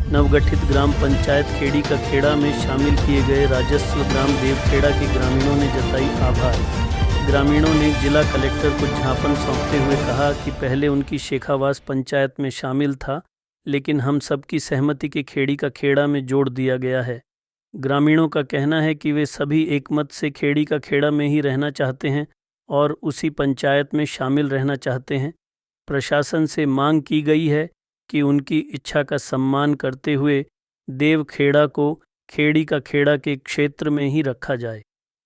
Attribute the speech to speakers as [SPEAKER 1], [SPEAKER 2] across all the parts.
[SPEAKER 1] नवगठित ग्राम पंचायत खेड़ी का खेड़ा में शामिल किए गए राजस्व ग्राम देवखेड़ा के ग्रामीणों ने जताई आभार। ग्रामीणों ने जिला कलेक्टर को ज्ञापन सौंपते हुए कहा कि पहले उनकी शेखावास पंचायत में शामिल था, लेकिन हम सबकी सहमति के खेड़ी का खेड़ा में जोड़ दिया गया है। ग्रामीणों का कहना है कि वे सभी एकमत से खेड़ी का खेड़ा में ही रहना चाहते हैं और उसी पंचायत में शामिल रहना चाहते हैं। प्रशासन से मांग की गई है कि उनकी इच्छा का सम्मान करते हुए देवखेड़ा को खेड़ी का खेड़ा के क्षेत्र में ही रखा जाए।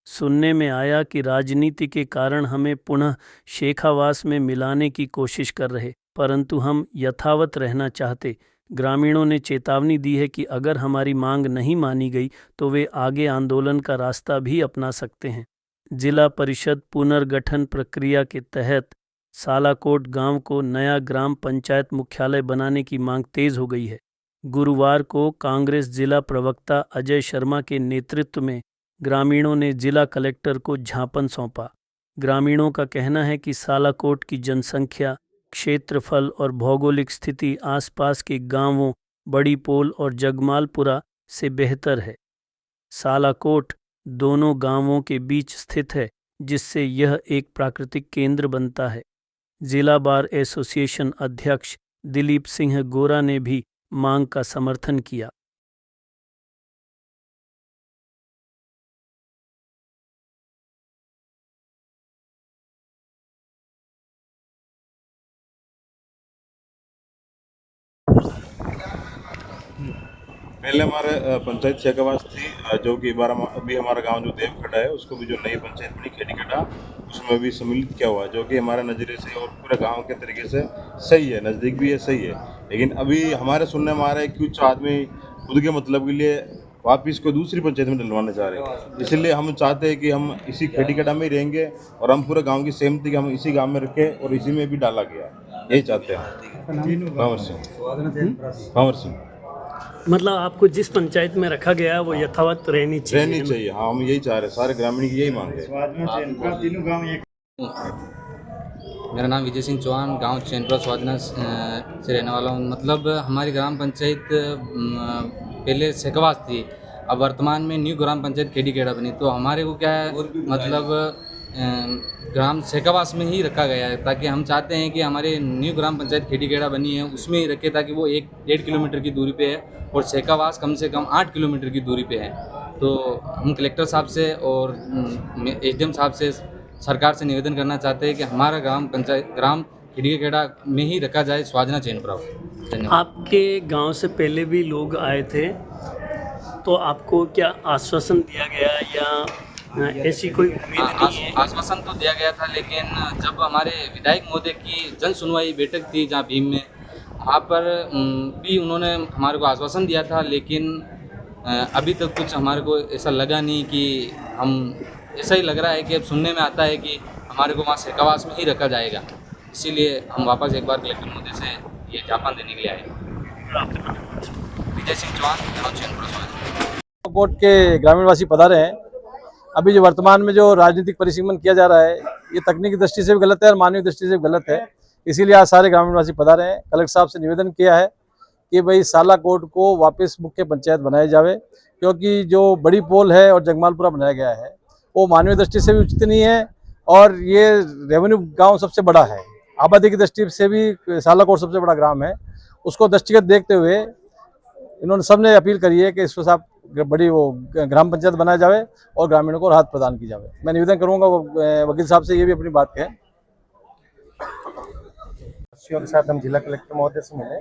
[SPEAKER 1] सुनने में आया कि राजनीति के कारण हमें पुनः शेखावास में मिलाने की कोशिश कर रहे, परंतु हम यथावत रहना चाहते। ग्रामीणों ने चेतावनी दी है कि अगर हमारी मांग नहीं मानी गई तो वे आगे आंदोलन का रास्ता भी अपना सकते हैं। जिला परिषद पुनर्गठन प्रक्रिया के तहत सालाकोट गांव को नया ग्राम पंचायत मुख्यालय बनाने की मांग तेज हो गई है। गुरुवार को कांग्रेस जिला प्रवक्ता अजय शर्मा के नेतृत्व में ग्रामीणों ने जिला कलेक्टर को ज्ञापन सौंपा। ग्रामीणों का कहना है कि सालाकोट की जनसंख्या, क्षेत्रफल और भौगोलिक स्थिति आसपास के गांवों बड़ी पोल और जगमालपुरा से बेहतर है। सालाकोट दोनों गांवों के बीच स्थित है, जिससे यह एक प्राकृतिक केंद्र बनता है। जिला बार एसोसिएशन अध्यक्ष दिलीप सिंह गोरा ने भी मांग का समर्थन किया।
[SPEAKER 2] पहले हमारे पंचायत शेखावास थी, जो कि अभी हमारा गांव जो देवखेड़ा है उसको भी जो नई पंचायत बनी खेड़ीखेड़ा, उसमें भी सम्मिलित किया हुआ है, जो कि हमारे नज़रिए से और पूरे गांव के तरीके से सही है, नज़दीक भी है, सही है। लेकिन अभी हमारे सुनने में आ रहा है कि कुछ आदमी खुद के मतलब के लिए वापिस को दूसरी पंचायत में डलवाना चाह रहे हैं। इसलिए हम चाहते हैं कि हम इसी खेड़ीखेड़ा में ही रहेंगे और हम पूरे गाँव की सहमति कि हम इसी गाँव में रखें और इसी में भी डाला गया, यही चाहते हैं। भंवर सिंह।
[SPEAKER 1] मतलब आपको जिस पंचायत में रखा गया है वो यथावत रहनी चाहिए।
[SPEAKER 2] हाँ, हम यही चाह रहे हैं, सारे ग्रामीण की यही मांग है।
[SPEAKER 3] मेरा नाम विजय सिंह चौहान, गांव चैनपुरा स्वाधीन से रहने वाला हूं। मतलब हमारी ग्राम पंचायत पहले शेखावास थी, अब वर्तमान में न्यू ग्राम पंचायत खेड़ीखेड़ा बनी। तो हमारे को क्या है, मतलब ग्राम शेखावास में ही रखा गया है, ताकि हम चाहते हैं कि हमारे न्यू ग्राम पंचायत खेड़ीखेड़ा बनी है उसमें ही रखे, ताकि वो 1-1.5 किलोमीटर की दूरी पे है और शेखावास कम से कम 8 किलोमीटर की दूरी पे है। तो हम कलेक्टर साहब से और एसडीएम साहब से, सरकार से निवेदन करना चाहते हैं कि हमारा ग्राम खेड़ीखेड़ा में ही रखा जाए, स्वाधीन चैनपुरा। धन्यवाद।
[SPEAKER 1] आपके गांव से पहले भी लोग आए थे, तो आपको क्या आश्वासन दिया गया या ऐसी कोई उम्मीद नहीं है?
[SPEAKER 3] आश्वासन तो दिया गया था, लेकिन जब हमारे विधायक महोदय की जन सुनवाई बैठक थी जहाँ भीम में, वहाँ पर भी उन्होंने हमारे को आश्वासन दिया था, लेकिन अभी तक कुछ हमारे को ऐसा लगा नहीं कि हम, ऐसा ही लग रहा है कि अब सुनने में आता है कि हमारे को वहाँ शेखावास में ही रखा जाएगा। इसीलिए हम वापस एक बार कलेक्टर महोदय से ये ज्ञापन देने के लिए आए। विजय सिंह चौहान, चैनपुरा
[SPEAKER 4] कोट के ग्रामीणवासी पधारे हैं। अभी जो वर्तमान में जो राजनीतिक परिसीमन किया जा रहा है, ये तकनीकी दृष्टि से भी गलत है और मानवीय दृष्टि से भी गलत है। इसीलिए आज सारे ग्रामीणवासी पधारे हैं। कलेक्टर साहब से निवेदन किया है कि भाई सालाकोट को वापस मुख्य पंचायत बनाया जावे, क्योंकि जो बड़ी पोल है और जगमालपुरा बनाया गया है वो मानवीय दृष्टि से भी उचित नहीं है और ये रेवेन्यू गांव सबसे बड़ा है, आबादी की दृष्टि से भी सालाकोट सबसे बड़ा ग्राम है। उसको दृष्टिगत देखते हुए इन्होंने सबने अपील करी है कि इसको साहब बड़ी वो ग्राम पंचायत बनाया जावे और ग्रामीणों को राहत प्रदान की जावे। मैं निवेदन करूंगा वकील साहब से ये भी अपनी बात कहें।
[SPEAKER 5] के साथ हम जिला कलेक्टर महोदय से मिले।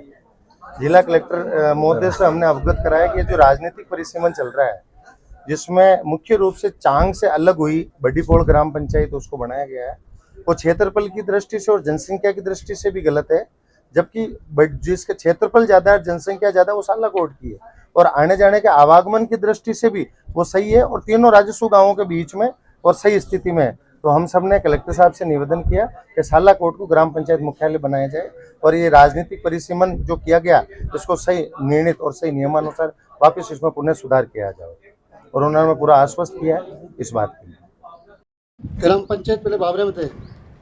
[SPEAKER 5] जिला कलेक्टर महोदय से हमने अवगत कराया कि जो राजनीतिक परिसीमन चल रहा है, जिसमें मुख्य रूप से चांग से अलग हुई बड़ी पोल ग्राम पंचायत उसको बनाया गया है, वो क्षेत्रफल की दृष्टि से और जनसंख्या की दृष्टि से भी गलत है। जबकि जिसका क्षेत्रफल ज्यादा है, जनसंख्या ज्यादा, वो सालाकोट की है और आने जाने के आवागमन की दृष्टि से भी वो सही है और तीनों राजस्व गांवों के बीच में और सही स्थिति में है। तो हम सब ने कलेक्टर साहब से निवेदन किया कि सालाकोट को ग्राम पंचायत मुख्यालय बनाया जाए और ये राजनीतिक परिसीमन जो किया गया इसको सही निर्णित और सही नियमानुसार वापस इसमें पुनः सुधार किया जाए और उन्होंने पूरा आश्वस्त किया है इस बात के लिए।
[SPEAKER 6] ग्राम पंचायत पहले बाबरे में थे,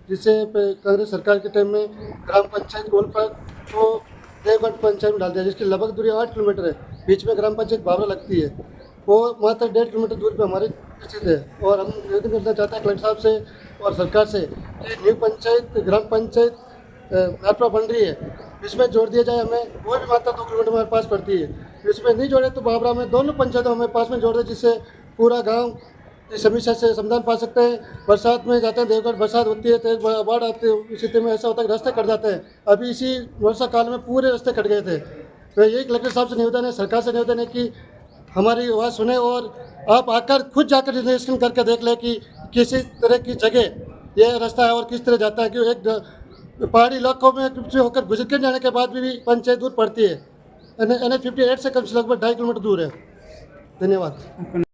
[SPEAKER 6] जिससे कांग्रेस सरकार के टाइम में ग्राम पंचायत गोल पर तो देवगढ़ पंचायत में डाल दिया, जिसकी लगभग दूरी 8 किलोमीटर है। बीच में ग्राम पंचायत बाबरा लगती है, वो मात्र 1.5 किलोमीटर दूर पे हमारी स्थित है। और हम निवेदन करना चाहते हैं कलेक्टर साहब से और सरकार से कि न्यू पंचायत ग्राम पंचायत नाटपा बन रही है, इसमें जोड़ दिया जाए हमें। वो भी मात्र 2 किलोमीटर हमारे पास पड़ती है, इसमें नहीं जोड़े तो बाबरा में दोनों पंचायतों हमें पास में जोड़ दे, जिससे पूरा गाँव इस समस्या से समाधान पा सकते हैं। बरसात में जाते हैं देवगढ़, बरसात होती है, तेज बाढ़ आती है, इस स्थिति में ऐसा होता है कि रास्ते कट जाते हैं। अभी इसी वर्षा काल में पूरे रास्ते कट गए थे। तो यही कलेक्टर साहब से निवेदन है, सरकार से निवेदन है कि हमारी आवाज़ सुने और आप आकर खुद जाकर निरीक्षण करके देख लें कि किसी तरह की जगह यह रास्ता है और किस तरह जाता है। कि एक पहाड़ी इलाकों में से होकर गुजर के जाने के बाद भी पंचायत दूर पड़ती है। NH 58 से कम से लगभग 2.5 किलोमीटर दूर है। धन्यवाद।